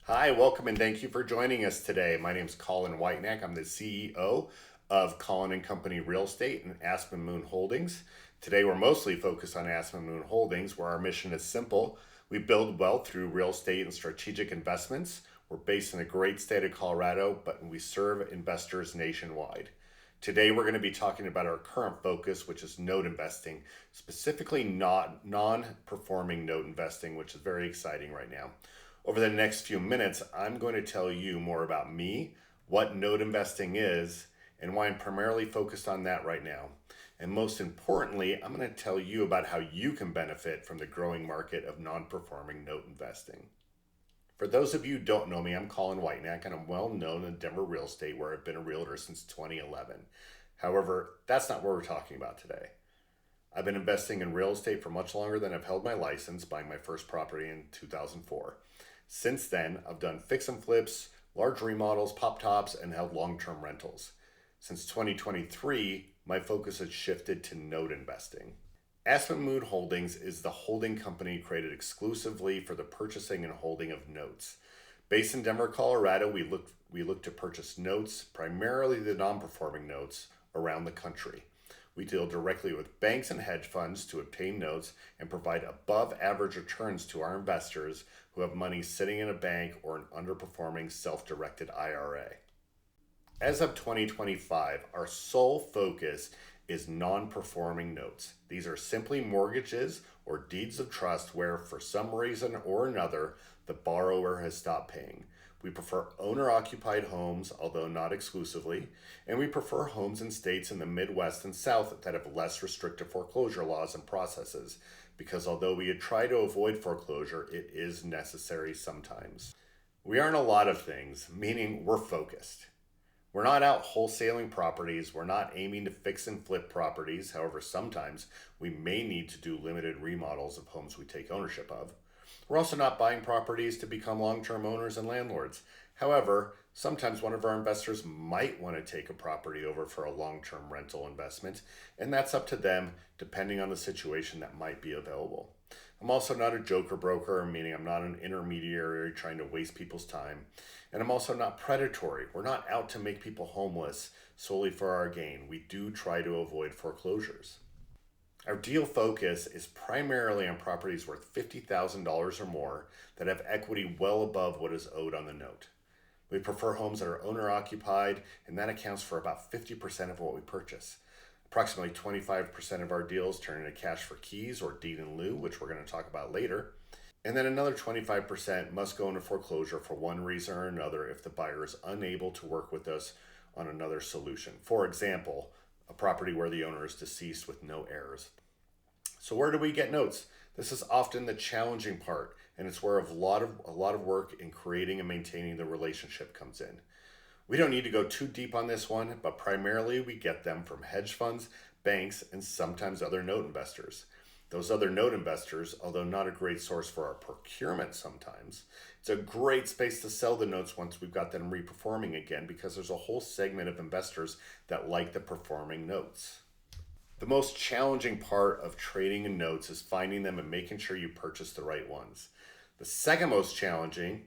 Hi, welcome and thank you for joining us today. My name is Colin Whitenack. I'm the CEO of Colin and Company Real Estate and Aspen Moon Holdings. Today we're mostly focused on Aspen Moon Holdings, where our mission is simple. We build wealth through real estate and strategic investments. We're based in the great state of Colorado, but we serve investors nationwide. Today we're going to be talking about our current focus, which is note investing, specifically not non-performing note investing, which is very exciting right now. Over the next few minutes, I'm going to tell you more about me, what note investing is, and why I'm primarily focused on that right now. And most importantly, I'm going to tell you about how you can benefit from the growing market of non-performing note investing. For those of you who don't know me, I'm Colin Whitenack, and I'm well known in Denver real estate, where I've been a realtor since 2011. However, that's not what we're talking about today. I've been investing in real estate for much longer than I've held my license, buying my first property in 2004. Since then, I've done fix and flips, large remodels, pop tops, and held long-term rentals. Since 2023, my focus has shifted to note investing. Aspen Moon Holdings is the holding company created exclusively for the purchasing and holding of notes. Based in Denver, Colorado, we look to purchase notes, primarily the non-performing notes, around the country. We deal directly with banks and hedge funds to obtain notes and provide above average returns to our investors who have money sitting in a bank or an underperforming self-directed IRA. As of 2025, our sole focus is non-performing notes. These are simply mortgages or deeds of trust where, for some reason or another, the borrower has stopped paying. We prefer owner-occupied homes, although not exclusively, and we prefer homes in states in the Midwest and South that have less restrictive foreclosure laws and processes, because although we try to avoid foreclosure, it is necessary sometimes. We aren't a lot of things, meaning we're focused. We're not out wholesaling properties. We're not aiming to fix and flip properties. However, sometimes we may need to do limited remodels of homes we take ownership of. We're also not buying properties to become long-term owners and landlords. However, sometimes one of our investors might want to take a property over for a long-term rental investment, and that's up to them depending on the situation that might be available. I'm also not a joker broker, meaning I'm not an intermediary trying to waste people's time. And I'm also not predatory. We're not out to make people homeless solely for our gain. We do try to avoid foreclosures. Our deal focus is primarily on properties worth $50,000 or more that have equity well above what is owed on the note. We prefer homes that are owner occupied, and that accounts for about 50% of what we purchase. Approximately 25% of our deals turn into cash for keys or deed in lieu, which we're going to talk about later. And then another 25% must go into foreclosure for one reason or another if the buyer is unable to work with us on another solution. For example, a property where the owner is deceased with no heirs. So where do we get notes? This is often the challenging part, and it's where a lot of work in creating and maintaining the relationship comes in. We don't need to go too deep on this one, but primarily we get them from hedge funds, banks, and sometimes other note investors. Those other note investors, although not a great source for our procurement sometimes, it's a great space to sell the notes once we've got them reperforming again, because there's a whole segment of investors that like the performing notes. The most challenging part of trading in notes is finding them and making sure you purchase the right ones. The second most challenging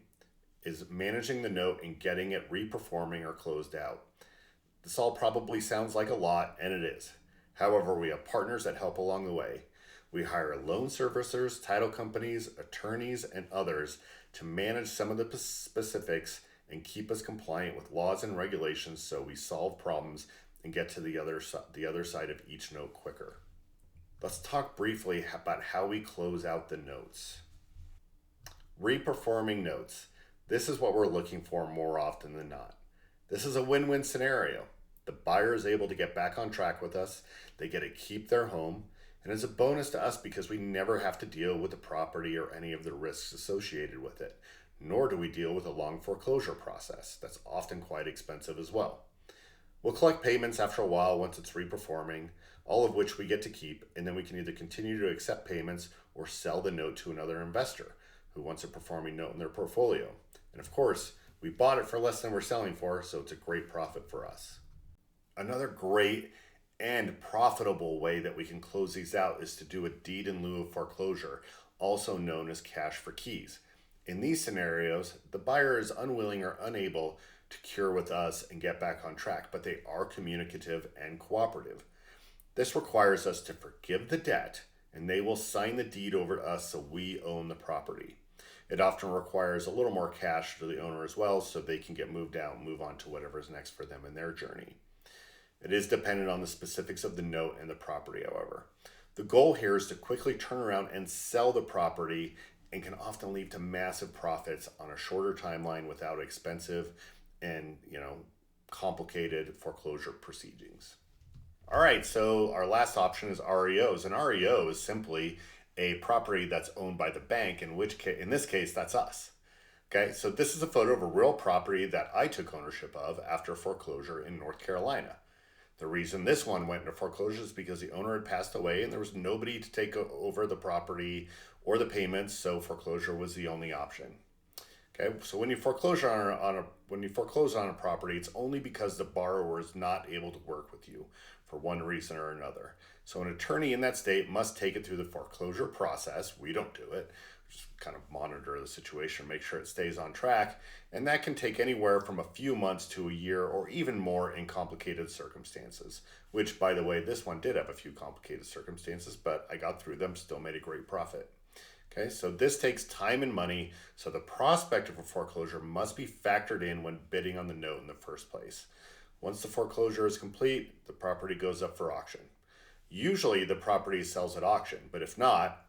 is managing the note and getting it reperforming or closed out. This all probably sounds like a lot, and it is. However, we have partners that help along the way. We hire loan servicers, title companies, attorneys, and others to manage some of the specifics and keep us compliant with laws and regulations so we solve problems and get to the other side of each note quicker. Let's talk briefly about how we close out the notes. Reperforming notes. This is what we're looking for more often than not. This is a win-win scenario. The buyer is able to get back on track with us, they get to keep their home, and it's a bonus to us because we never have to deal with the property or any of the risks associated with it, nor do we deal with a long foreclosure process that's often quite expensive as well. We'll collect payments after a while once it's reperforming, all of which we get to keep, and then we can either continue to accept payments or sell the note to another investor who wants a performing note in their portfolio. And of course, we bought it for less than we're selling for, so it's a great profit for us. Another great and profitable way that we can close these out is to do a deed in lieu of foreclosure, also known as cash for keys. In these scenarios, the buyer is unwilling or unable to cure with us and get back on track, but they are communicative and cooperative. This requires us to forgive the debt, and they will sign the deed over to us so we own the property. It often requires a little more cash to the owner as well so they can get moved out and move on to whatever is next for them in their journey. It is dependent on the specifics of the note and the property, however. The goal here is to quickly turn around and sell the property and can often lead to massive profits on a shorter timeline without expensive and, complicated foreclosure proceedings. All right, so our last option is REOs. An REO is simply a property that's owned by the bank, in this case, that's us. Okay, so this is a photo of a real property that I took ownership of after foreclosure in North Carolina. The reason this one went into foreclosure is because the owner had passed away and there was nobody to take over the property or the payments, so foreclosure was the only option. Okay, so when you foreclose on a property, it's only because the borrower is not able to work with you for one reason or another. So an attorney in that state must take it through the foreclosure process. We don't do it. Just kind of monitor the situation, make sure it stays on track, and that can take anywhere from a few months to a year or even more in complicated circumstances, which, by the way, this one did have a few complicated circumstances, but I got through them, still made a great profit. Okay, so this takes time and money, so the prospect of a foreclosure must be factored in when bidding on the note in the first place. Once the foreclosure is complete, the property goes up for auction. Usually the property sells at auction, but if not,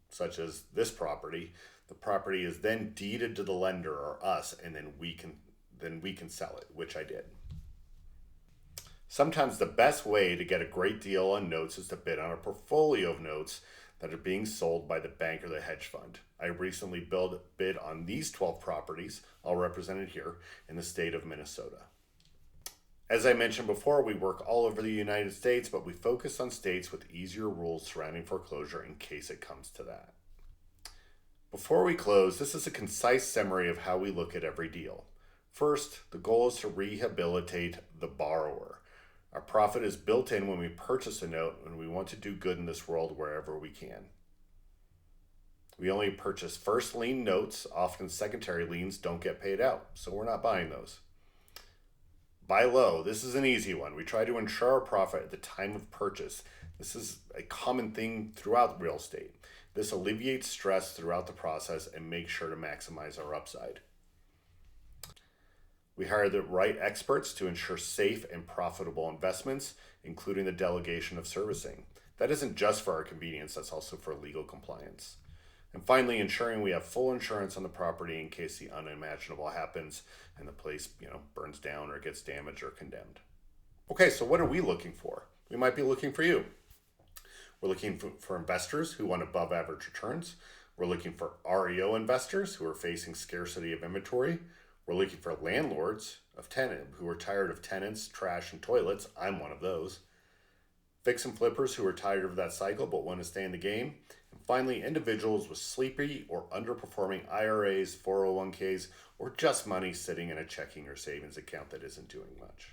such as this property, the property is then deeded to the lender or us, and then we can sell it, which I did. Sometimes the best way to get a great deal on notes is to bid on a portfolio of notes that are being sold by the bank or the hedge fund. I recently bid on these 12 properties, all represented here, in the state of Minnesota. As I mentioned before, we work all over the United States, but we focus on states with easier rules surrounding foreclosure in case it comes to that. Before we close, this is a concise summary of how we look at every deal. First, the goal is to rehabilitate the borrower. Our profit is built in when we purchase a note, and we want to do good in this world wherever we can. We only purchase first lien notes. Often secondary liens don't get paid out, so we're not buying those. Buy low. This is an easy one. We try to ensure our profit at the time of purchase. This is a common thing throughout real estate. This alleviates stress throughout the process and makes sure to maximize our upside. We hire the right experts to ensure safe and profitable investments, including the delegation of servicing. That isn't just for our convenience, that's also for legal compliance. And finally, ensuring we have full insurance on the property in case the unimaginable happens and the place, burns down or gets damaged or condemned. Okay, so what are we looking for? We might be looking for you. We're looking for investors who want above average returns. We're looking for REO investors who are facing scarcity of inventory. We're looking for landlords who are tired of tenants, trash, and toilets. I'm one of those. Fix and flippers who are tired of that cycle but want to stay in the game. And finally, individuals with sleepy or underperforming IRAs, 401ks, or just money sitting in a checking or savings account that isn't doing much.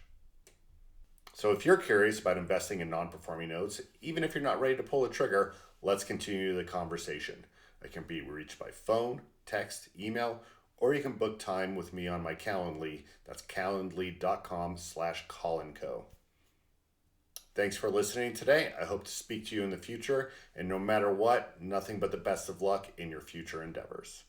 So if you're curious about investing in non-performing notes, even if you're not ready to pull the trigger, let's continue the conversation. I can be reached by phone, text, email, or you can book time with me on my Calendly. That's calendly.com/ColinCo. Thanks for listening today. I hope to speak to you in the future, and no matter what, nothing but the best of luck in your future endeavors.